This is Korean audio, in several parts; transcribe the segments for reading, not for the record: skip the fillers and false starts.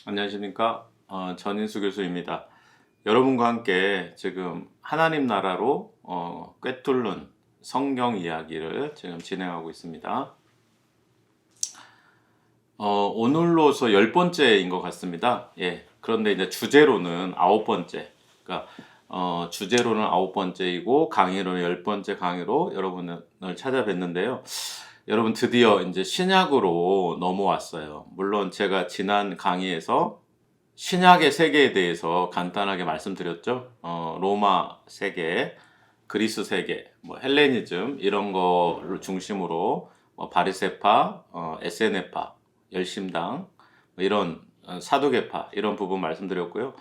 안녕하십니까? 전인수 교수입니다. 여러분과 함께 지금 하나님 나라로 꿰뚫는 성경 이야기를 지금 진행하고 있습니다. 오늘로서 10번째인 것 같습니다. 예. 그런데 이제 주제로는 9번째. 그러니까 주제로는 9번째이고 강의로는 10번째 강의로 여러분을 찾아뵀는데요. 여러분 드디어 이제 신약으로 넘어왔어요. 물론 제가 지난 강의에서 신약의 세계에 대해서 간단하게 말씀드렸죠. 로마 세계, 그리스 세계, 뭐 헬레니즘 이런 거를 중심으로 바리새파, 에세네파, 열심당 뭐 이런 사두개파 이런 부분 말씀드렸고요.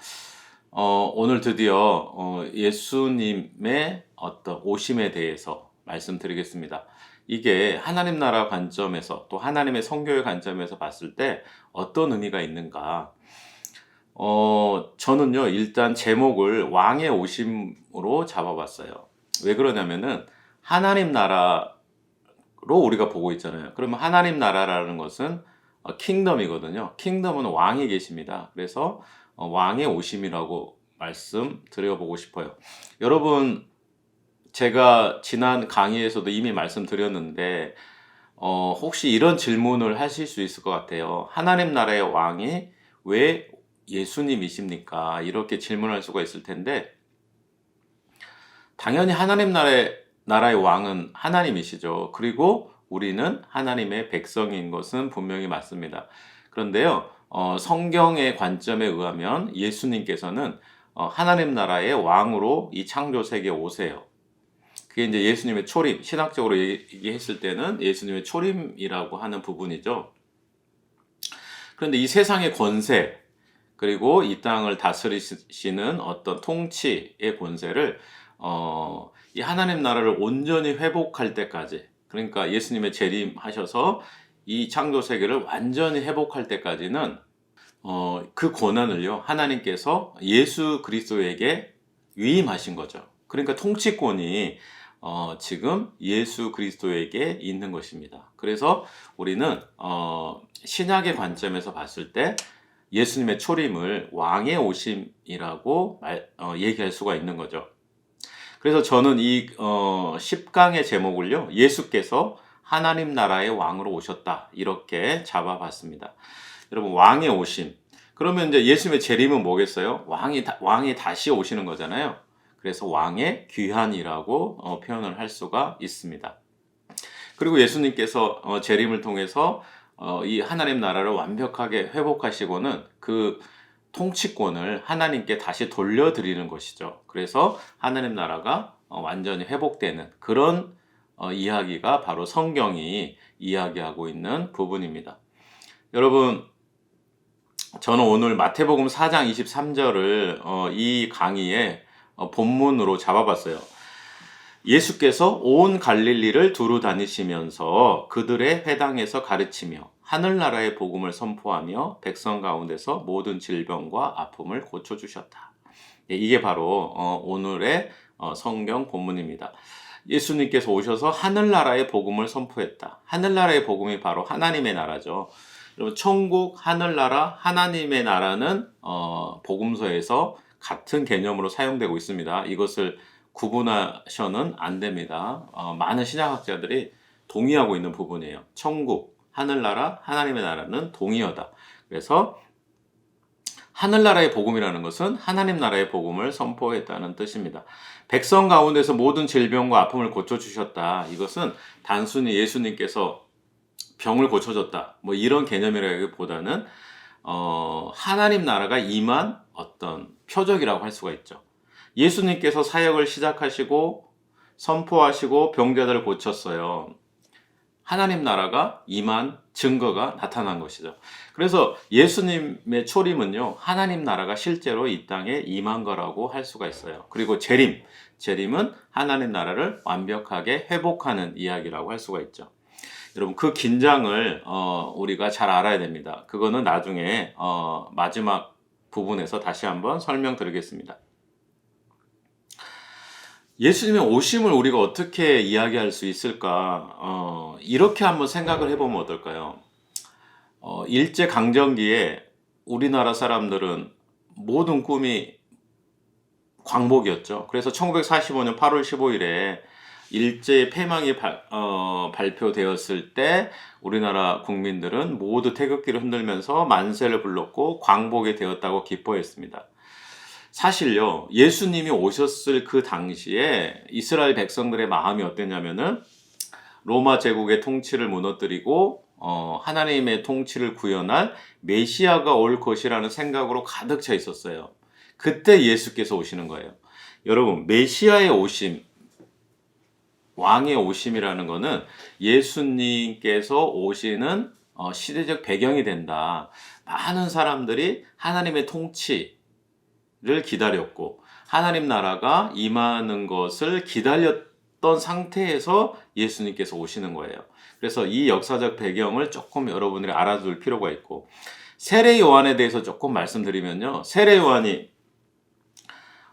오늘 드디어 예수님의 어떤 오심에 대해서 말씀드리겠습니다. 이게 하나님 나라 관점에서 또 하나님의 성교의 관점에서 봤을 때 어떤 의미가 있는가? 저는요, 일단 제목을 왕의 오심으로 잡아봤어요. 왜 그러냐면은, 하나님 나라로 우리가 보고 있잖아요. 그러면 하나님 나라라는 것은 킹덤이거든요. 킹덤은 왕이 계십니다. 그래서 왕의 오심이라고 말씀드려보고 싶어요. 여러분, 제가 지난 강의에서도 이미 말씀드렸는데, 혹시 이런 질문을 하실 수 있을 것 같아요. 하나님 나라의 왕이 왜 예수님이십니까? 이렇게 질문할 수가 있을 텐데, 당연히 하나님 나라의 왕은 하나님이시죠. 그리고 우리는 하나님의 백성인 것은 분명히 맞습니다. 그런데요, 성경의 관점에 의하면 예수님께서는 하나님 나라의 왕으로 이 창조 세계에 오세요. 그게 이제 예수님의 초림, 신학적으로 얘기했을 때는 예수님의 초림이라고 하는 부분이죠. 그런데 이 세상의 권세, 그리고 이 땅을 다스리시는 어떤 통치의 권세를 이 하나님 나라를 온전히 회복할 때까지, 그러니까 예수님의 재림하셔서 이 창조 세계를 완전히 회복할 때까지는 그 권한을요, 하나님께서 예수 그리스도에게 위임하신 거죠. 그러니까 통치권이 지금 예수 그리스도에게 있는 것입니다. 그래서 우리는 신약의 관점에서 봤을 때 예수님의 초림을 왕의 오심이라고 얘기할 수가 있는 거죠. 그래서 저는 이 10강의 제목을요, 예수께서 하나님 나라의 왕으로 오셨다, 이렇게 잡아봤습니다. 여러분, 왕의 오심. 그러면 이제 예수님의 재림은 뭐겠어요? 왕이 다시 오시는 거잖아요. 그래서 왕의 귀환이라고 표현을 할 수가 있습니다. 그리고 예수님께서 재림을 통해서 이 하나님 나라를 완벽하게 회복하시고는 그 통치권을 하나님께 다시 돌려드리는 것이죠. 그래서 하나님 나라가 완전히 회복되는 그런 이야기가 바로 성경이 이야기하고 있는 부분입니다. 여러분, 저는 오늘 마태복음 4장 23절을 이 강의의 본문으로 잡아봤어요. 예수께서 온 갈릴리를 두루 다니시면서 그들의 회당에서 가르치며 하늘나라의 복음을 선포하며 백성 가운데서 모든 질병과 아픔을 고쳐주셨다. 이게 바로 오늘의 성경 본문입니다. 예수님께서 오셔서 하늘나라의 복음을 선포했다. 하늘나라의 복음이 바로 하나님의 나라죠. 여러분, 천국, 하늘나라, 하나님의 나라는 복음서에서 같은 개념으로 사용되고 있습니다. 이것을 구분하셔는 안 됩니다. 많은 신약학자들이 동의하고 있는 부분이에요. 천국, 하늘나라, 하나님의 나라는 동의어다. 그래서 하늘나라의 복음이라는 것은 하나님 나라의 복음을 선포했다는 뜻입니다. 백성 가운데서 모든 질병과 아픔을 고쳐주셨다. 이것은 단순히 예수님께서 병을 고쳐줬다, 뭐 이런 개념이라기보다는 하나님 나라가 임한 어떤 표적이라고 할 수가 있죠. 예수님께서 사역을 시작하시고 선포하시고 병자들을 고쳤어요. 하나님 나라가 임한 증거가 나타난 것이죠. 그래서 예수님의 초림은요, 하나님 나라가 실제로 이 땅에 임한 거라고 할 수가 있어요. 그리고 재림은 하나님 나라를 완벽하게 회복하는 이야기라고 할 수가 있죠. 여러분, 그 긴장을 우리가 잘 알아야 됩니다. 그거는 나중에 마지막 부분에서 다시 한번 설명드리겠습니다. 예수님의 오심을 우리가 어떻게 이야기할 수 있을까? 이렇게 한번 생각을 해보면 어떨까요? 일제강점기에 우리나라 사람들은 모든 꿈이 광복이었죠. 그래서 1945년 8월 15일에 일제 폐망이 발표되었을 때 우리나라 국민들은 모두 태극기를 흔들면서 만세를 불렀고 광복이 되었다고 기뻐했습니다. 사실요, 예수님이 오셨을 그 당시에 이스라엘 백성들의 마음이 어땠냐면은 로마 제국의 통치를 무너뜨리고 하나님의 통치를 구현할 메시아가 올 것이라는 생각으로 가득 차 있었어요. 그때 예수께서 오시는 거예요. 여러분, 메시아의 오심, 왕의 오심이라는 거는 예수님께서 오시는 시대적 배경이 된다. 많은 사람들이 하나님의 통치를 기다렸고 하나님 나라가 임하는 것을 기다렸던 상태에서 예수님께서 오시는 거예요. 그래서 이 역사적 배경을 조금 여러분들이 알아둘 필요가 있고, 세례 요한에 대해서 조금 말씀드리면요. 세례 요한이,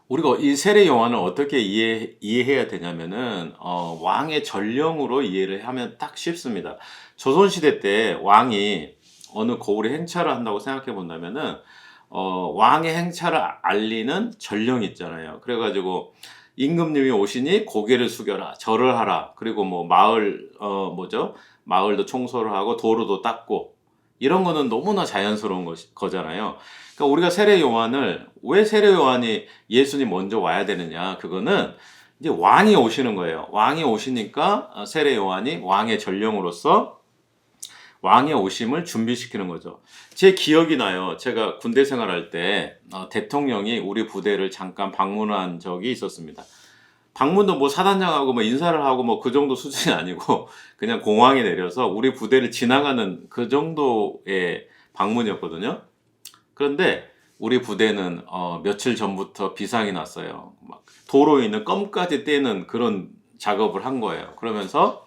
우리가 이 세례 요한을 어떻게 이해해야 되냐면은 왕의 전령으로 이해를 하면 딱 쉽습니다. 조선시대 때 왕이 어느 고을에 행차를 한다고 생각해 본다면은 왕의 행차를 알리는 전령이 있잖아요. 그래가지고 임금님이 오시니 고개를 숙여라, 절을 하라, 그리고 뭐 마을도 청소를 하고 도로도 닦고, 이런 거는 너무나 자연스러운 거잖아요. 그러니까 우리가 왜 세례 요한이 예수님 먼저 와야 되느냐? 그거는 이제 왕이 오시는 거예요. 왕이 오시니까 세례 요한이 왕의 전령으로서 왕의 오심을 준비시키는 거죠. 제 기억이 나요. 제가 군대 생활할 때 대통령이 우리 부대를 잠깐 방문한 적이 있었습니다. 방문도 뭐 사단장하고 뭐 인사를 하고 뭐 그 정도 수준이 아니고 그냥 공항에 내려서 우리 부대를 지나가는 그 정도의 방문이었거든요. 그런데 우리 부대는 며칠 전부터 비상이 났어요. 막 도로에 있는 껌까지 떼는 그런 작업을 한 거예요. 그러면서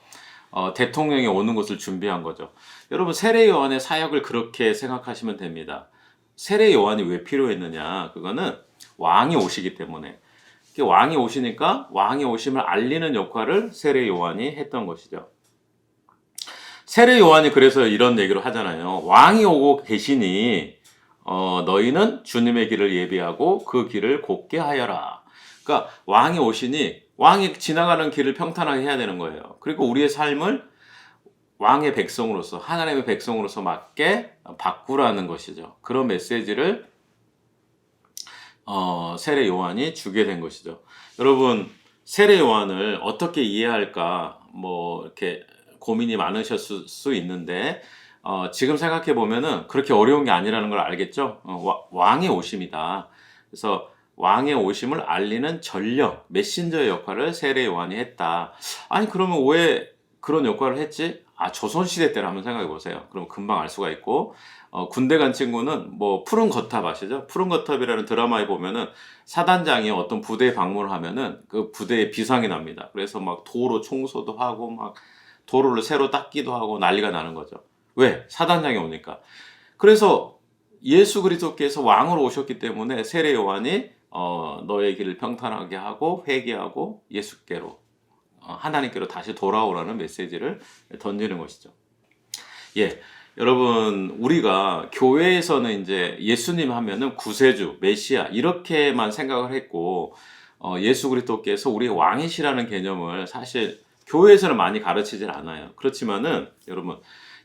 대통령이 오는 것을 준비한 거죠. 여러분, 세례 요한의 사역을 그렇게 생각하시면 됩니다. 세례 요한이 왜 필요했느냐? 그거는 왕이 오시기 때문에. 왕이 오시니까 왕의 오심을 알리는 역할을 세례 요한이 했던 것이죠. 세례 요한이 그래서 이런 얘기를 하잖아요. 왕이 오고 계시니 너희는 주님의 길을 예비하고 그 길을 곧게 하여라. 그러니까 왕이 오시니 왕이 지나가는 길을 평탄하게 해야 되는 거예요. 그리고 우리의 삶을 왕의 백성으로서, 하나님의 백성으로서 맞게 바꾸라는 것이죠. 그런 메시지를 세례 요한이 주게 된 것이죠. 여러분, 세례 요한을 어떻게 이해할까 뭐 이렇게 고민이 많으셨을 수 있는데 지금 생각해 보면은 그렇게 어려운 게 아니라는 걸 알겠죠? 왕의 오심이다. 그래서 왕의 오심을 알리는 전령, 메신저의 역할을 세례 요한이 했다. 아니, 그러면 왜 그런 역할을 했지? 조선시대 때를 한번 생각해 보세요. 그럼 금방 알 수가 있고, 군대 간 친구는 뭐 푸른 거탑 아시죠? 푸른 거탑이라는 드라마에 보면은 사단장이 어떤 부대에 방문을 하면은 그 부대에 비상이 납니다. 그래서 막 도로 청소도 하고 막 도로를 새로 닦기도 하고 난리가 나는 거죠. 왜? 사단장이 오니까. 그래서 예수 그리스도께서 왕으로 오셨기 때문에 세례 요한이 너의 길을 평탄하게 하고 회개하고 예수께로 하나님께로 다시 돌아오라는 메시지를 던지는 것이죠. 예, 여러분, 우리가 교회에서는 이제 예수님 하면은 구세주, 메시아 이렇게만 생각을 했고 예수 그리스도께서 우리의 왕이시라는 개념을 사실 교회에서는 많이 가르치질 않아요. 그렇지만은 여러분,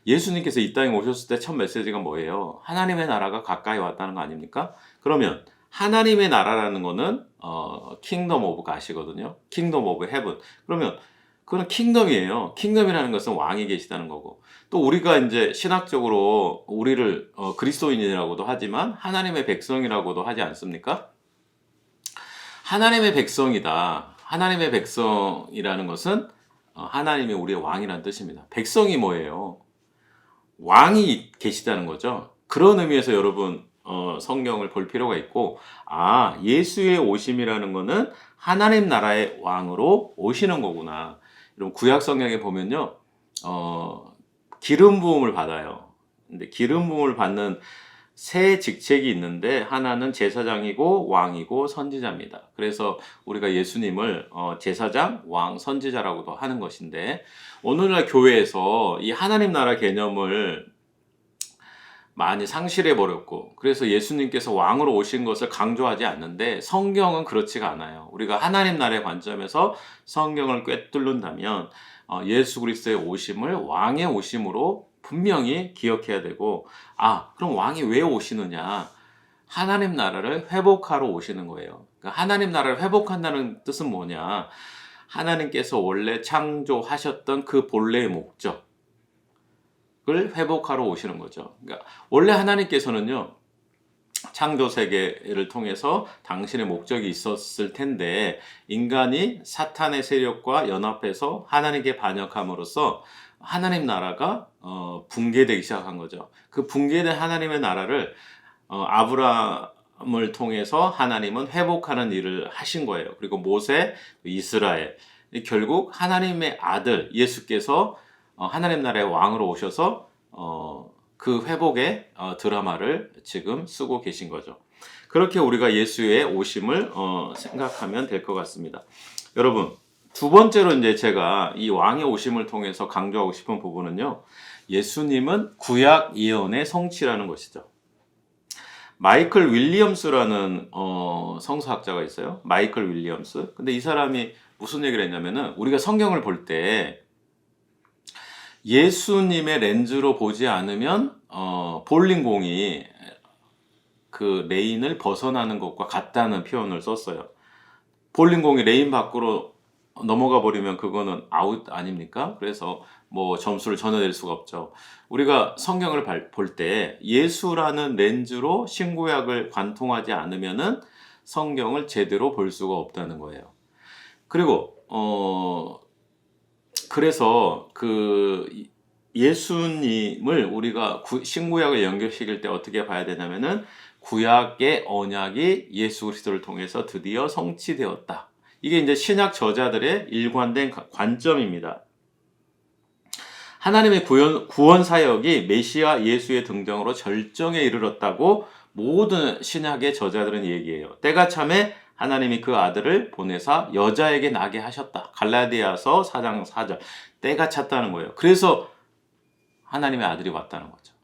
예수님께서 이 땅에 오셨을 때 첫 메시지가 뭐예요? 하나님의 나라가 가까이 왔다는 거 아닙니까? 그러면 하나님의 나라라는 거는 킹덤 오브 갓이거든요. 킹덤 오브 헤븐. 그러면 그건 킹덤이에요. 킹덤이라는 것은 왕이 계시다는 거고. 또 우리가 이제 신학적으로 우리를 그리스도인이라고도 하지만 하나님의 백성이라고도 하지 않습니까? 하나님의 백성이다. 하나님의 백성이라는 것은 하나님이 우리의 왕이라는 뜻입니다. 백성이 뭐예요? 왕이 계시다는 거죠. 그런 의미에서 여러분 성경을 볼 필요가 있고, 예수의 오심이라는 거는 하나님 나라의 왕으로 오시는 거구나. 여러분, 구약 성경에 보면요, 기름 부음을 받아요. 근데 기름 부음을 받는 세 직책이 있는데 하나는 제사장이고 왕이고 선지자입니다. 그래서 우리가 예수님을 제사장, 왕, 선지자라고도 하는 것인데, 오늘날 교회에서 이 하나님 나라 개념을 많이 상실해 버렸고, 그래서 예수님께서 왕으로 오신 것을 강조하지 않는데 성경은 그렇지가 않아요. 우리가 하나님 나라의 관점에서 성경을 꿰뚫는다면 예수 그리스도의 오심을 왕의 오심으로 분명히 기억해야 되고, 그럼 왕이 왜 오시느냐? 하나님 나라를 회복하러 오시는 거예요. 그러니까 하나님 나라를 회복한다는 뜻은 뭐냐? 하나님께서 원래 창조하셨던 그 본래의 목적을 회복하러 오시는 거죠. 그러니까 원래 하나님께서는요, 창조 세계를 통해서 당신의 목적이 있었을 텐데, 인간이 사탄의 세력과 연합해서 하나님께 반역함으로써 하나님 나라가 붕괴되기 시작한 거죠. 그 붕괴된 하나님의 나라를 아브라함을 통해서 하나님은 회복하는 일을 하신 거예요. 그리고 모세, 이스라엘, 결국 하나님의 아들 예수께서 하나님 나라의 왕으로 오셔서 그 회복의 드라마를 지금 쓰고 계신 거죠. 그렇게 우리가 예수의 오심을 생각하면 될 것 같습니다. 여러분, 두 번째로 이제 제가 이 왕의 오심을 통해서 강조하고 싶은 부분은요, 예수님은 구약 예언의 성취라는 것이죠. 마이클 윌리엄스라는 성서학자가 있어요. 마이클 윌리엄스. 근데 이 사람이 무슨 얘기를 했냐면은, 우리가 성경을 볼 때 예수님의 렌즈로 보지 않으면 볼링공이 그 레인을 벗어나는 것과 같다는 표현을 썼어요. 볼링공이 레인 밖으로 넘어가 버리면 그거는 아웃 아닙니까? 그래서 뭐 점수를 전혀 낼 수가 없죠. 우리가 성경을 볼 때 예수라는 렌즈로 신구약을 관통하지 않으면은 성경을 제대로 볼 수가 없다는 거예요. 그리고 그래서 그 예수님을 우리가 신구약을 연결시킬 때 어떻게 봐야 되냐면은, 구약의 언약이 예수 그리스도를 통해서 드디어 성취되었다. 이게 이제 신약 저자들의 일관된 관점입니다. 하나님의 구원 사역이 메시아 예수의 등장으로 절정에 이르렀다고 모든 신약의 저자들은 얘기해요. 때가 참에 하나님이 그 아들을 보내사 여자에게 나게 하셨다. 갈라디아서 4장 4절. 때가 찼다는 거예요. 그래서 하나님의 아들이 왔다는 거죠.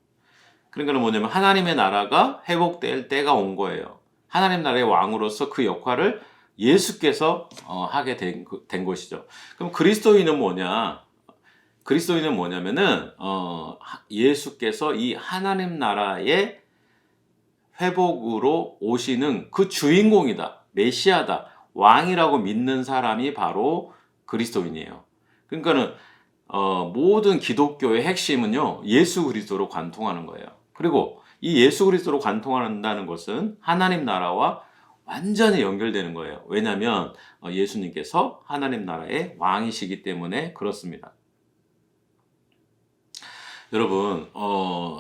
그러니까 뭐냐면 하나님의 나라가 회복될 때가 온 거예요. 하나님 나라의 왕으로서 그 역할을 예수께서 하게 된 것이죠. 그럼 그리스도인은 뭐냐? 그리스도인은 뭐냐면은 예수께서 이 하나님 나라의 회복으로 오시는 그 주인공이다. 메시아다. 왕이라고 믿는 사람이 바로 그리스도인이에요. 그러니까는 모든 기독교의 핵심은요, 예수 그리스도로 관통하는 거예요. 그리고 이 예수 그리스도로 관통한다는 것은 하나님 나라와 완전히 연결되는 거예요. 왜냐하면 예수님께서 하나님 나라의 왕이시기 때문에 그렇습니다. 여러분,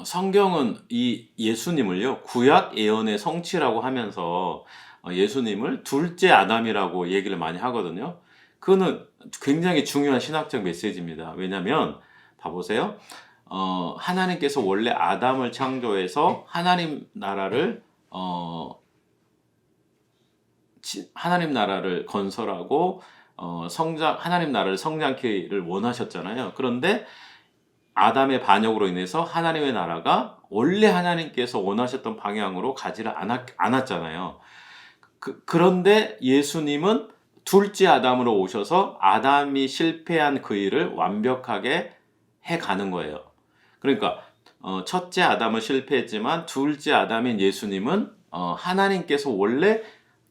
성경은 이 예수님을요, 구약 예언의 성취라고 하면서 예수님을 둘째 아담이라고 얘기를 많이 하거든요. 그거는 굉장히 중요한 신학적 메시지입니다. 왜냐하면 봐보세요. 하나님께서 원래 아담을 창조해서 하나님 나라를 건설하고 하나님 나라를 성장케를 원하셨잖아요. 그런데 아담의 반역으로 인해서 하나님의 나라가 원래 하나님께서 원하셨던 방향으로 가지를 않았잖아요. 그런데 예수님은 둘째 아담으로 오셔서 아담이 실패한 그 일을 완벽하게 해가는 거예요. 그러니까 첫째 아담은 실패했지만 둘째 아담인 예수님은 하나님께서 원래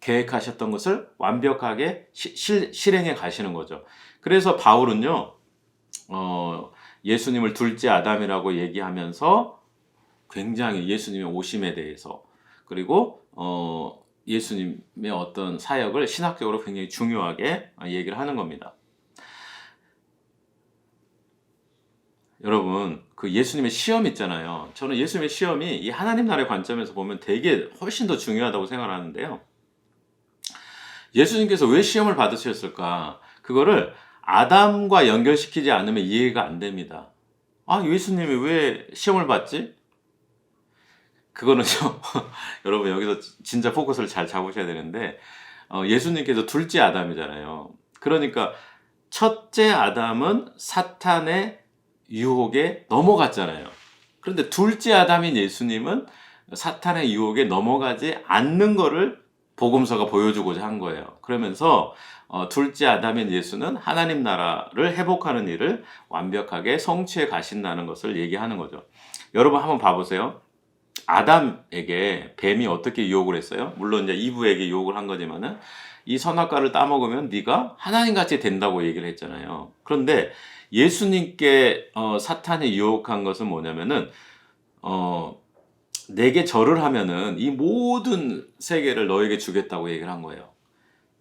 계획하셨던 것을 완벽하게 실행해 가시는 거죠. 그래서 바울은요, 예수님을 둘째 아담이라고 얘기하면서 굉장히 예수님의 오심에 대해서, 그리고 예수님의 어떤 사역을 신학적으로 굉장히 중요하게 얘기를 하는 겁니다. 여러분, 그 예수님의 시험 있잖아요. 저는 예수님의 시험이 이 하나님 나라의 관점에서 보면 되게 훨씬 더 중요하다고 생각하는데요. 예수님께서 왜 시험을 받으셨을까? 그거를 아담과 연결시키지 않으면 이해가 안 됩니다. 예수님이 왜 시험을 받지? 그거는요, 여러분 여기서 진짜 포커스를 잘 잡으셔야 되는데, 예수님께서 둘째 아담이잖아요. 그러니까 첫째 아담은 사탄의 유혹에 넘어갔잖아요. 그런데 둘째 아담인 예수님은 사탄의 유혹에 넘어가지 않는 거를 복음서가 보여주고자 한 거예요. 그러면서 둘째 아담인 예수는 하나님 나라를 회복하는 일을 완벽하게 성취해 가신다는 것을 얘기하는 거죠. 여러분 한번 봐보세요. 아담에게 뱀이 어떻게 유혹을 했어요? 물론 이제 이브에게 유혹을 한 거지만은 이 선악과를 따먹으면 네가 하나님같이 된다고 얘기를 했잖아요. 그런데 예수님께 사탄이 유혹한 것은 뭐냐면은 내게 절을 하면은 이 모든 세계를 너에게 주겠다고 얘기를 한 거예요.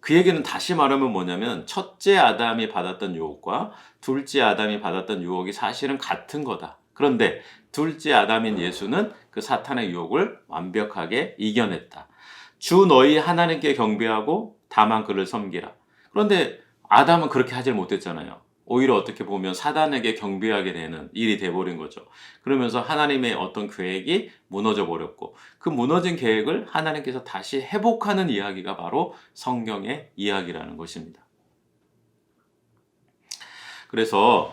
그 얘기는 다시 말하면 뭐냐면 첫째 아담이 받았던 유혹과 둘째 아담이 받았던 유혹이 사실은 같은 거다. 그런데 둘째 아담인 예수는 그 사탄의 유혹을 완벽하게 이겨냈다. 주 너희 하나님께 경배하고 다만 그를 섬기라. 그런데 아담은 그렇게 하질 못했잖아요. 오히려 어떻게 보면 사단에게 경배하게 되는 일이 돼버린 거죠. 그러면서 하나님의 어떤 계획이 무너져 버렸고 그 무너진 계획을 하나님께서 다시 회복하는 이야기가 바로 성경의 이야기라는 것입니다. 그래서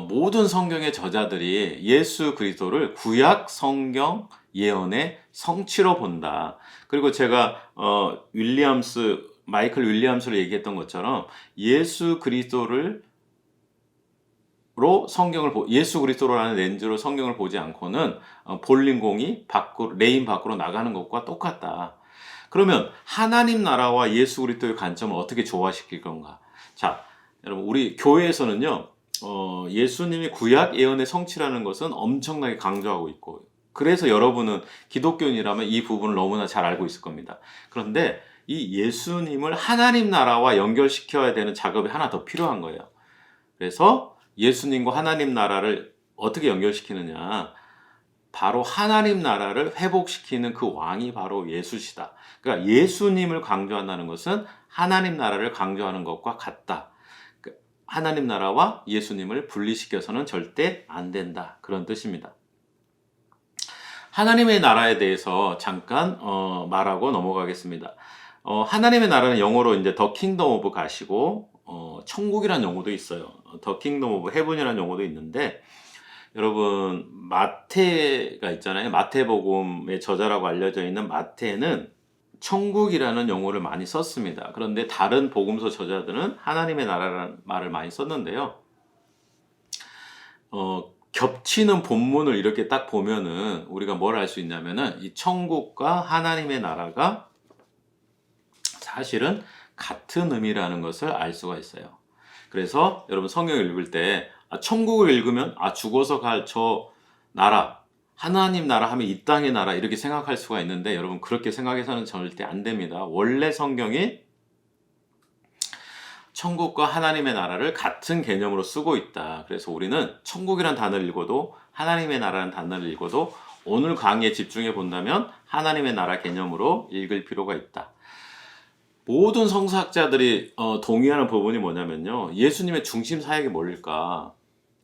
모든 성경의 저자들이 예수 그리스도를 구약 성경 예언의 성취로 본다. 그리고 제가 마이클 윌리엄스를 얘기했던 것처럼 예수 그리스도를 예수 그리스도라는 렌즈로 성경을 보지 않고는 볼링공이 레인 밖으로 나가는 것과 똑같다. 그러면 하나님 나라와 예수 그리스도의 관점을 어떻게 조화시킬 건가? 자, 여러분 우리 교회에서는요. 예수님이 구약 예언의 성취라는 것은 엄청나게 강조하고 있고 그래서 여러분은 기독교인이라면 이 부분을 너무나 잘 알고 있을 겁니다. 그런데 이 예수님을 하나님 나라와 연결시켜야 되는 작업이 하나 더 필요한 거예요. 그래서 예수님과 하나님 나라를 어떻게 연결시키느냐? 바로 하나님 나라를 회복시키는 그 왕이 바로 예수시다. 그러니까 예수님을 강조한다는 것은 하나님 나라를 강조하는 것과 같다. 하나님 나라와 예수님을 분리시켜서는 절대 안 된다. 그런 뜻입니다. 하나님의 나라에 대해서 잠깐 말하고 넘어가겠습니다. 하나님의 나라는 영어로 이제 The Kingdom of God이고 천국이라는 용어도 있어요. The Kingdom of Heaven이라는 용어도 있는데 여러분 마태가 있잖아요. 마태복음의 저자라고 알려져 있는 마태는 천국이라는 용어를 많이 썼습니다. 그런데 다른 복음서 저자들은 하나님의 나라라는 말을 많이 썼는데요. 겹치는 본문을 이렇게 딱 보면은 우리가 뭘 알 수 있냐면은 이 천국과 하나님의 나라가 사실은 같은 의미라는 것을 알 수가 있어요. 그래서 여러분 성경을 읽을 때 천국을 읽으면 죽어서 갈 저 나라 하나님 나라 하면 이 땅의 나라 이렇게 생각할 수가 있는데 여러분 그렇게 생각해서는 절대 안 됩니다. 원래 성경이 천국과 하나님의 나라를 같은 개념으로 쓰고 있다. 그래서 우리는 천국이란 단어를 읽어도 하나님의 나라라는 단어를 읽어도 오늘 강의에 집중해 본다면 하나님의 나라 개념으로 읽을 필요가 있다. 모든 성서학자들이 동의하는 부분이 뭐냐면요. 예수님의 중심 사역이 뭘까?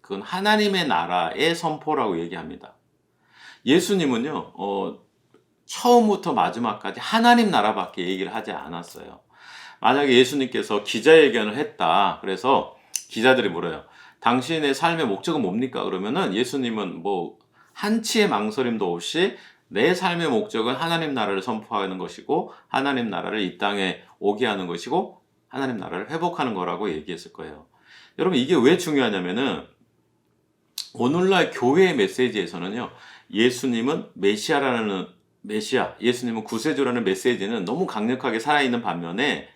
그건 하나님의 나라의 선포라고 얘기합니다. 예수님은요, 처음부터 마지막까지 하나님 나라밖에 얘기를 하지 않았어요. 만약에 예수님께서 기자회견을 했다. 그래서 기자들이 물어요. 당신의 삶의 목적은 뭡니까? 그러면은 예수님은 뭐 한치의 망설임도 없이 내 삶의 목적은 하나님 나라를 선포하는 것이고 하나님 나라를 이 땅에 오게 하는 것이고 하나님 나라를 회복하는 거라고 얘기했을 거예요. 여러분 이게 왜 중요하냐면은 오늘날 교회의 메시지에서는요. 예수님은 예수님은 구세주라는 메시지는 너무 강력하게 살아있는 반면에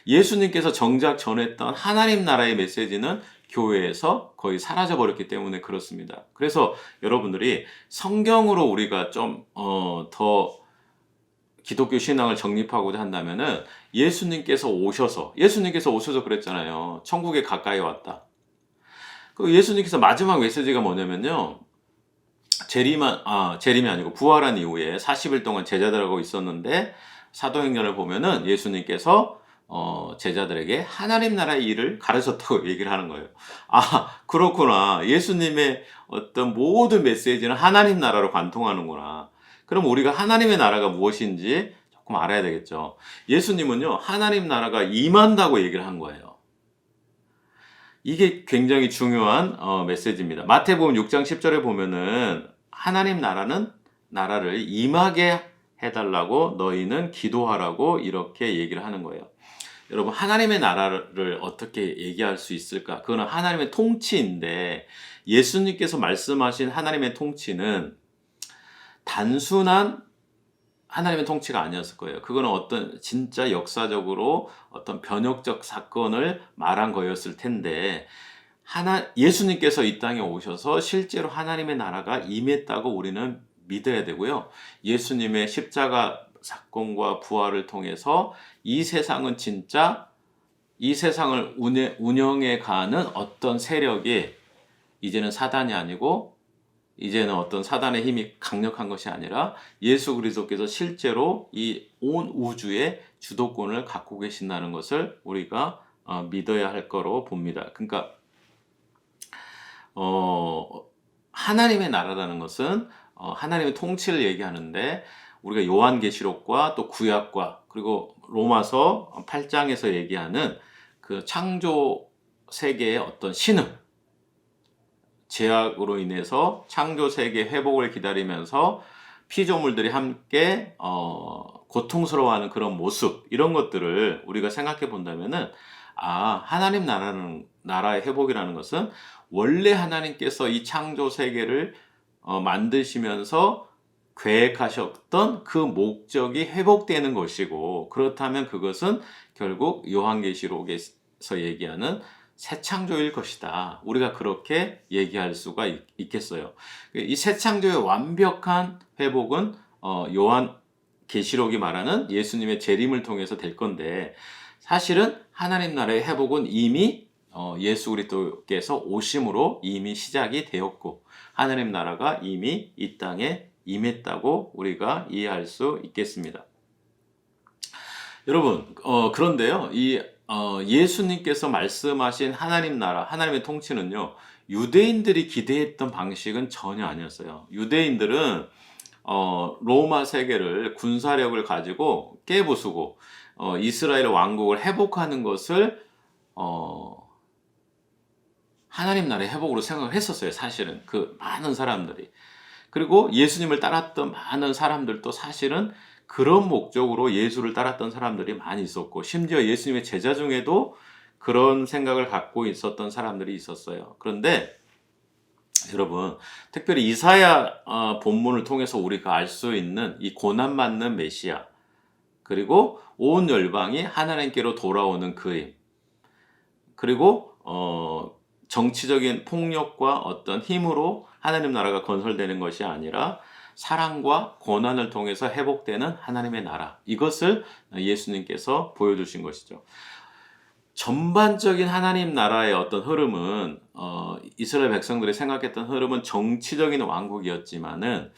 예수님께서 정작 전했던 하나님 나라의 메시지는 교회에서 거의 사라져버렸기 때문에 그렇습니다. 그래서 여러분들이 성경으로 우리가 좀 더 기독교 신앙을 정립하고자 한다면은 예수님께서 오셔서 그랬잖아요. 천국에 가까이 왔다. 그 예수님께서 마지막 메시지가 뭐냐면요. 재림이 아니고 부활한 이후에 40일 동안 제자들하고 있었는데 사도행전을 보면은 예수님께서 제자들에게 하나님 나라의 일을 가르쳤다고 얘기를 하는 거예요. 그렇구나. 예수님의 어떤 모든 메시지는 하나님 나라로 관통하는구나. 그럼 우리가 하나님의 나라가 무엇인지 조금 알아야 되겠죠. 예수님은요, 하나님 나라가 임한다고 얘기를 한 거예요. 이게 굉장히 중요한 메시지입니다. 마태복음 6장 10절에 보면은 하나님 나라를 임하게 해달라고 너희는 기도하라고 이렇게 얘기를 하는 거예요. 여러분, 하나님의 나라를 어떻게 얘기할 수 있을까? 그거는 하나님의 통치인데, 예수님께서 말씀하신 하나님의 통치는 단순한 하나님의 통치가 아니었을 거예요. 그거는 어떤 진짜 역사적으로 어떤 변혁적 사건을 말한 거였을 텐데, 예수님께서 이 땅에 오셔서 실제로 하나님의 나라가 임했다고 우리는 믿어야 되고요. 예수님의 십자가 사건과 부활을 통해서 이 세상은 진짜 이 세상을 운영해 가는 어떤 세력이 이제는 사단이 아니고, 이제는 어떤 사단의 힘이 강력한 것이 아니라 예수 그리스도께서 실제로 이 온 우주의 주도권을 갖고 계신다는 것을 우리가 믿어야 할 거로 봅니다. 그러니까 하나님의 나라라는 것은 하나님의 통치를 얘기하는데, 우리가 요한계시록과 또 구약과 그리고 로마서 8장에서 얘기하는 그 창조 세계의 어떤 신음, 죄악으로 인해서 창조 세계 회복을 기다리면서 피조물들이 함께 고통스러워하는 그런 모습, 이런 것들을 우리가 생각해 본다면은, 하나님 나라의 회복이라는 것은 원래 하나님께서 이 창조 세계를 만드시면서 계획하셨던 그 목적이 회복되는 것이고, 그렇다면 그것은 결국 요한계시록에서 얘기하는 새 창조일 것이다. 우리가 그렇게 얘기할 수가 있겠어요. 이 새 창조의 완벽한 회복은 요한계시록이 말하는 예수님의 재림을 통해서 될 건데, 사실은 하나님 나라의 회복은 이미 예수 그리스도께서 오심으로 이미 시작이 되었고, 하나님 나라가 이미 이 땅에 임했다고 우리가 이해할 수 있겠습니다. 여러분, 그런데요, 예수님께서 말씀하신 하나님 나라, 하나님의 통치는요, 유대인들이 기대했던 방식은 전혀 아니었어요. 유대인들은 로마 세계를 군사력을 가지고 깨부수고 이스라엘 왕국을 회복하는 것을 하나님 나라의 회복으로 생각을 했었어요. 사실은 그 많은 사람들이. 그리고 예수님을 따랐던 많은 사람들도 사실은 그런 목적으로 예수를 따랐던 사람들이 많이 있었고, 심지어 예수님의 제자 중에도 그런 생각을 갖고 있었던 사람들이 있었어요. 그런데 여러분, 특별히 이사야 본문을 통해서 우리가 알 수 있는 이 고난받는 메시아, 그리고 온 열방이 하나님께로 돌아오는 그임, 그리고 정치적인 폭력과 어떤 힘으로 하나님 나라가 건설되는 것이 아니라 사랑과 고난을 통해서 회복되는 하나님의 나라, 이것을 예수님께서 보여주신 것이죠. 전반적인 하나님 나라의 어떤 흐름은 이스라엘 백성들이 생각했던 흐름은 정치적인 왕국이었지만은,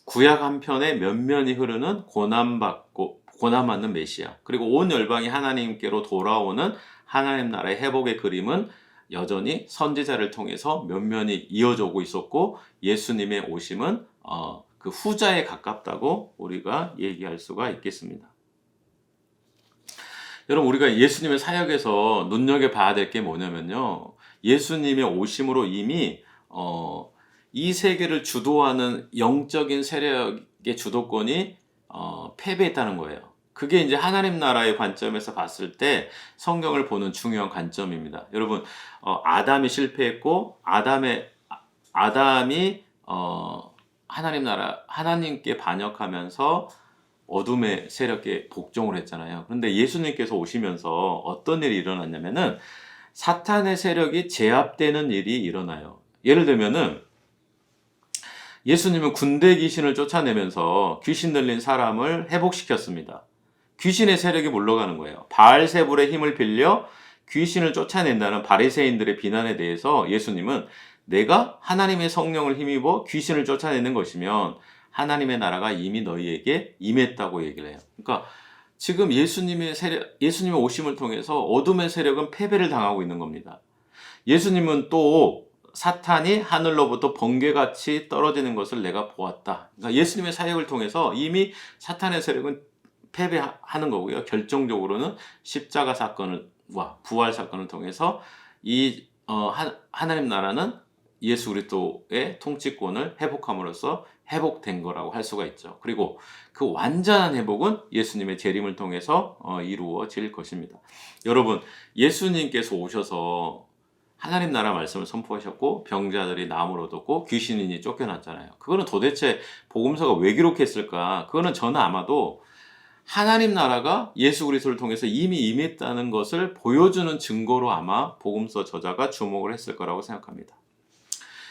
구약 한편에 면면이 흐르는 고난받는 메시아, 그리고 온 열방이 하나님께로 돌아오는 하나님 나라의 회복의 그림은 여전히 선지자를 통해서 면면이 이어지고 있었고, 예수님의 오심은 그 후자에 가깝다고 우리가 얘기할 수가 있겠습니다. 여러분, 우리가 예수님의 사역에서 눈여겨봐야 될 게 뭐냐면요, 예수님의 오심으로 이미 이 세계를 주도하는 영적인 세력의 주도권이 패배했다는 거예요. 그게 이제 하나님 나라의 관점에서 봤을 때 성경을 보는 중요한 관점입니다. 여러분, 아담이 실패했고, 아담이 하나님께 반역하면서 어둠의 세력에 복종을 했잖아요. 그런데 예수님께서 오시면서 어떤 일이 일어났냐면은, 사탄의 세력이 제압되는 일이 일어나요. 예를 들면은, 예수님은 군대 귀신을 쫓아내면서 귀신 들린 사람을 회복시켰습니다. 귀신의 세력이 물러가는 거예요. 바알세불의 힘을 빌려 귀신을 쫓아낸다는 바리새인들의 비난에 대해서 예수님은, 내가 하나님의 성령을 힘입어 귀신을 쫓아내는 것이면 하나님의 나라가 이미 너희에게 임했다고 얘기를 해요. 그러니까 지금 예수님의 오심을 통해서 어둠의 세력은 패배를 당하고 있는 겁니다. 예수님은 또 사탄이 하늘로부터 번개같이 떨어지는 것을 내가 보았다. 그러니까 예수님의 사역을 통해서 이미 사탄의 세력은 패배하는 거고요. 결정적으로는 십자가 사건과 부활 사건을 통해서 이 하나님 나라는 예수 그리스도의 통치권을 회복함으로써 회복된 거라고 할 수가 있죠. 그리고 그 완전한 회복은 예수님의 재림을 통해서 이루어질 것입니다. 여러분, 예수님께서 오셔서 하나님 나라 말씀을 선포하셨고 병자들이 나음을 얻었고 귀신이 쫓겨났잖아요. 그거는 도대체 복음서가 왜 기록했을까? 그거는 저는 아마도 하나님 나라가 예수 그리스도를 통해서 이미 임했다는 것을 보여주는 증거로 아마 복음서 저자가 주목을 했을 거라고 생각합니다.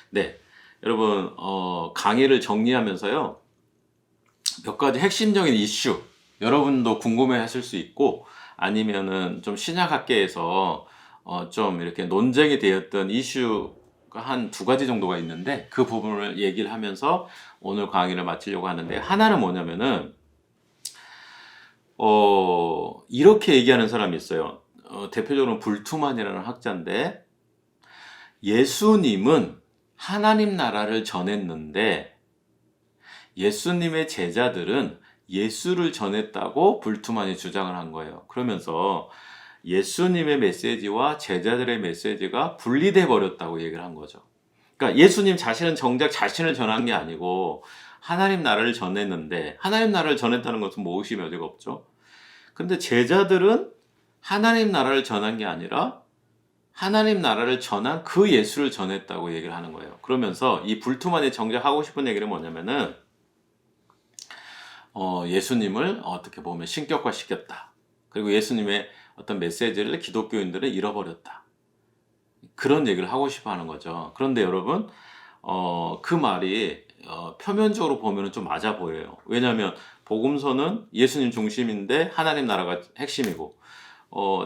네, 여러분 강의를 정리하면서요 몇 가지 핵심적인 이슈 여러분도 궁금해하실 수 있고 아니면은 좀 신약학계에서 좀 이렇게 논쟁이 되었던 이슈가 한 두 가지 정도가 있는데 그 부분을 얘기를 하면서 오늘 강의를 마치려고 하는데 하나는 뭐냐면은 이렇게 얘기하는 사람이 있어요. 대표적으로 불투만이라는 학자인데 예수님은 하나님 나라를 전했는데 예수님의 제자들은 예수를 전했다고 불투만이 주장을 한 거예요. 그러면서 예수님의 메시지와 제자들의 메시지가 분리돼 버렸다고 얘기를 한 거죠. 그러니까 예수님 자신은 정작 자신을 전한 게 아니고 하나님 나라를 전했는데 하나님 나라를 전했다는 것은 뭐 의심이 어디가 없죠. 근데 제자들은 하나님 나라를 전한 게 아니라 하나님 나라를 전한 그 예수를 전했다고 얘기를 하는 거예요. 그러면서 이 불투만이 정작 하고 싶은 얘기는 뭐냐면은 예수님을 어떻게 보면 신격화시켰다. 그리고 예수님의 어떤 메시지를 기독교인들은 잃어버렸다. 그런 얘기를 하고 싶어 하는 거죠. 그런데 여러분, 그 말이 표면적으로 보면 좀 맞아 보여요. 왜냐하면 복음서는 예수님 중심인데 하나님 나라가 핵심이고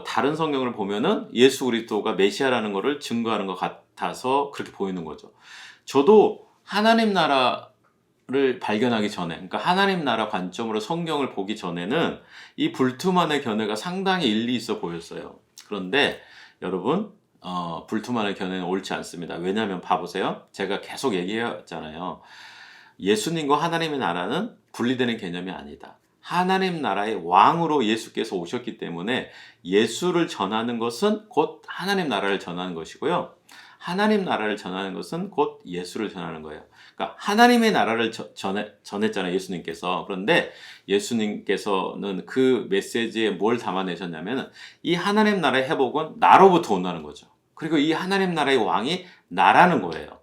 다른 성경을 보면은 예수 그리스도가 메시아라는 것을 증거하는 것 같아서 그렇게 보이는 거죠. 저도 하나님 나라를 발견하기 전에, 그러니까 하나님 나라 관점으로 성경을 보기 전에는 이 불투만의 견해가 상당히 일리 있어 보였어요. 그런데 여러분, 불투만의 견해는 옳지 않습니다. 왜냐하면 봐보세요. 제가 계속 얘기했잖아요. 예수님과 하나님의 나라는 분리되는 개념이 아니다. 하나님 나라의 왕으로 예수께서 오셨기 때문에 예수를 전하는 것은 곧 하나님 나라를 전하는 것이고요. 하나님 나라를 전하는 것은 곧 예수를 전하는 거예요. 그러니까 하나님의 나라를 전했잖아요, 예수님께서. 그런데 예수님께서는 그 메시지에 뭘 담아내셨냐면 이 하나님 나라의 회복은 나로부터 온다는 거죠. 그리고 이 하나님 나라의 왕이 나라는 거예요.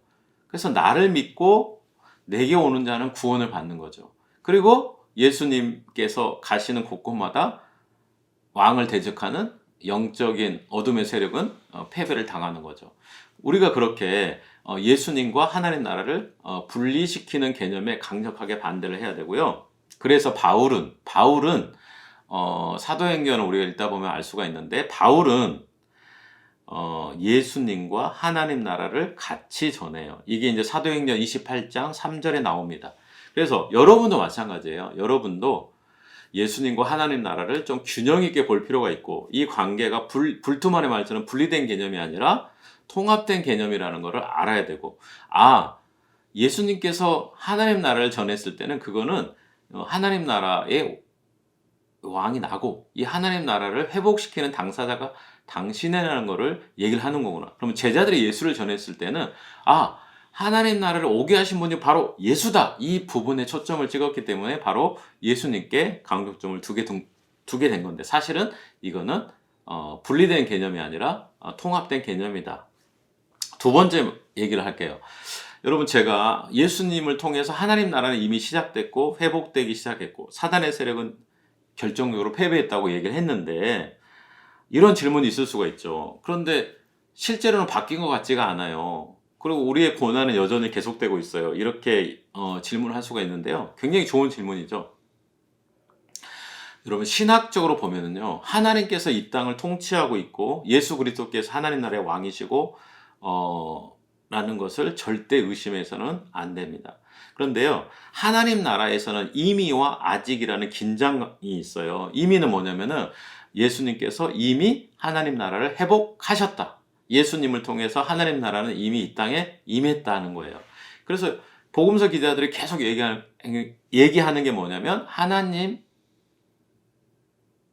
그래서 나를 믿고 내게 오는 자는 구원을 받는 거죠. 그리고 예수님께서 가시는 곳곳마다 왕을 대적하는 영적인 어둠의 세력은 패배를 당하는 거죠. 우리가 그렇게 예수님과 하나님 나라를 분리시키는 개념에 강력하게 반대를 해야 되고요. 그래서 바울은 사도행전을 우리가 읽다 보면 알 수가 있는데 바울은 예수님과 하나님 나라를 같이 전해요. 이게 이제 사도행전 28장 3절에 나옵니다. 그래서 여러분도 마찬가지예요. 여러분도 예수님과 하나님 나라를 좀 균형 있게 볼 필요가 있고 이 관계가 불투만의 말처럼 분리된 개념이 아니라 통합된 개념이라는 것을 알아야 되고 예수님께서 하나님 나라를 전했을 때는 그거는 하나님 나라의 왕이 나고 이 하나님 나라를 회복시키는 당사자가 당신이라는 것을 얘기를 하는 거구나. 그러면 제자들이 예수를 전했을 때는 하나님 나라를 오게 하신 분이 바로 예수다. 이 부분에 초점을 찍었기 때문에 바로 예수님께 강조점을 두게 된 건데 사실은 이거는 분리된 개념이 아니라 통합된 개념이다. 두 번째 얘기를 할게요. 여러분 제가 예수님을 통해서 하나님 나라는 이미 시작됐고 회복되기 시작했고 사단의 세력은 결정적으로 패배했다고 얘기를 했는데 이런 질문이 있을 수가 있죠. 그런데 실제로는 바뀐 것 같지가 않아요. 그리고 우리의 고난은 여전히 계속되고 있어요. 이렇게 질문을 할 수가 있는데요. 굉장히 좋은 질문이죠. 여러분 신학적으로 보면은요. 하나님께서 이 땅을 통치하고 있고 예수 그리스도께서 하나님 나라의 왕이시고 라는 것을 절대 의심해서는 안 됩니다. 그런데요. 하나님 나라에서는 이미와 아직이라는 긴장이 있어요. 이미는 뭐냐면은 예수님께서 이미 하나님 나라를 회복하셨다. 예수님을 통해서 하나님 나라는 이미 이 땅에 임했다는 거예요. 그래서 복음서 기자들이 계속 얘기하는 게 뭐냐면 하나님의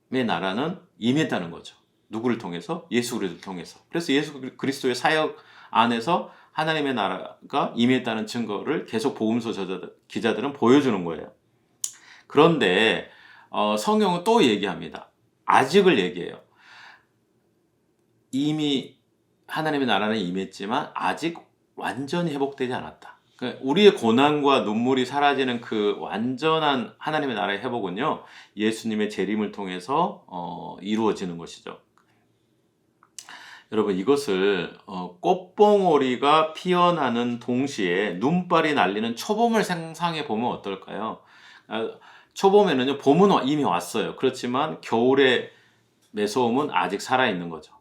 나라는 임했다는 거죠. 누구를 통해서? 예수 그리스도를 통해서. 그래서 예수 그리스도의 사역 안에서 하나님의 나라가 임했다는 증거를 계속 복음서 기자들은 보여주는 거예요. 그런데 성경은 또 얘기합니다. 아직을 얘기해요. 이미 하나님의 나라는 임했지만 아직 완전히 회복되지 않았다. 그러니까 우리의 고난과 눈물이 사라지는 그 완전한 하나님의 나라의 회복은요, 예수님의 재림을 통해서 이루어지는 것이죠. 여러분, 이것을 꽃봉오리가 피어나는 동시에 눈발이 날리는 초봄을 상상해 보면 어떨까요? 초봄에는요, 봄은 이미 왔어요. 그렇지만 겨울의 매서움은 아직 살아있는 거죠.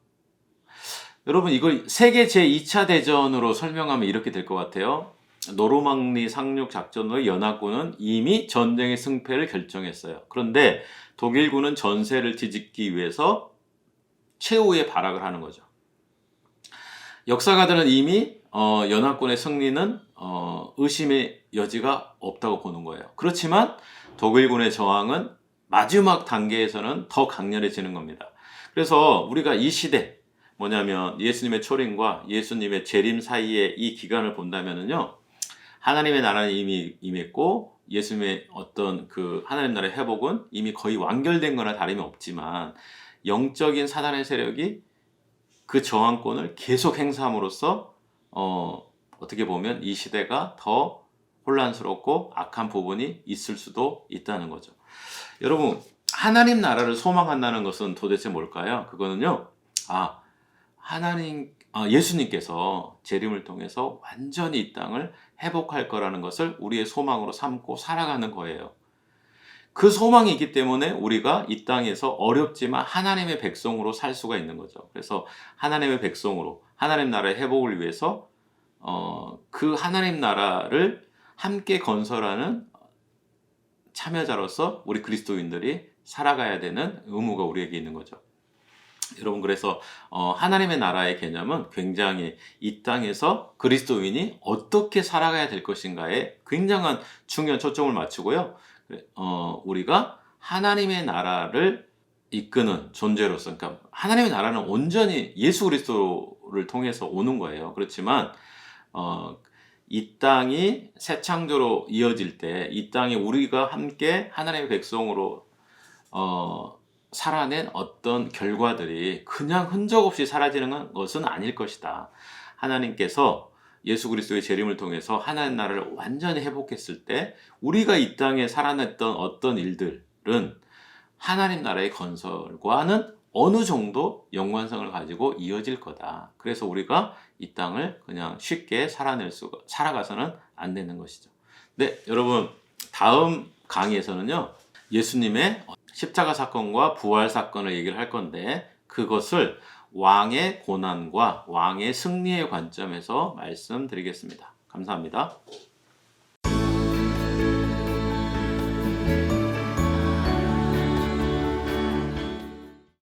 여러분, 이걸 세계 제2차 대전으로 설명하면 이렇게 될 것 같아요. 노르망디 상륙 작전으로 연합군은 이미 전쟁의 승패를 결정했어요. 그런데 독일군은 전세를 뒤집기 위해서 최후의 발악을 하는 거죠. 역사가들은 이미 연합군의 승리는 의심의 여지가 없다고 보는 거예요. 그렇지만 독일군의 저항은 마지막 단계에서는 더 강렬해지는 겁니다. 그래서 우리가 이 시대, 뭐냐면 예수님의 초림과 예수님의 재림 사이의 이 기간을 본다면은요, 하나님의 나라는 이미 임했고 예수님의 어떤 그 하나님 나라의 회복은 이미 거의 완결된 거나 다름이 없지만, 영적인 사단의 세력이 그 저항권을 계속 행사함으로써 어떻게 보면 이 시대가 더 혼란스럽고 악한 부분이 있을 수도 있다는 거죠. 여러분, 하나님 나라를 소망한다는 것은 도대체 뭘까요? 그거는요, 예수님께서 재림을 통해서 완전히 이 땅을 회복할 거라는 것을 우리의 소망으로 삼고 살아가는 거예요. 그 소망이 있기 때문에 우리가 이 땅에서 어렵지만 하나님의 백성으로 살 수가 있는 거죠. 그래서 하나님의 백성으로 하나님 나라의 회복을 위해서 그 하나님 나라를 함께 건설하는 참여자로서 우리 그리스도인들이 살아가야 되는 의무가 우리에게 있는 거죠. 여러분, 그래서 하나님의 나라의 개념은 굉장히 이 땅에서 그리스도인이 어떻게 살아가야 될 것인가에 굉장한 중요한 초점을 맞추고요. 우리가 하나님의 나라를 이끄는 존재로서, 그러니까 하나님의 나라는 온전히 예수 그리스도를 통해서 오는 거예요. 그렇지만 이 땅이 새 창조로 이어질 때 이 땅에 우리가 함께 하나님의 백성으로 살아낸 어떤 결과들이 그냥 흔적 없이 사라지는 것은 아닐 것이다. 하나님께서 예수 그리스도의 재림을 통해서 하나님 나라를 완전히 회복했을 때 우리가 이 땅에 살아냈던 어떤 일들은 하나님 나라의 건설과는 어느 정도 연관성을 가지고 이어질 거다. 그래서 우리가 이 땅을 그냥 쉽게 살아가서는 안 되는 것이죠. 네, 여러분, 다음 강의에서는요, 예수님의 십자가 사건과 부활 사건을 얘기를 할 건데, 그것을 왕의 고난과 왕의 승리의 관점에서 말씀드리겠습니다. 감사합니다.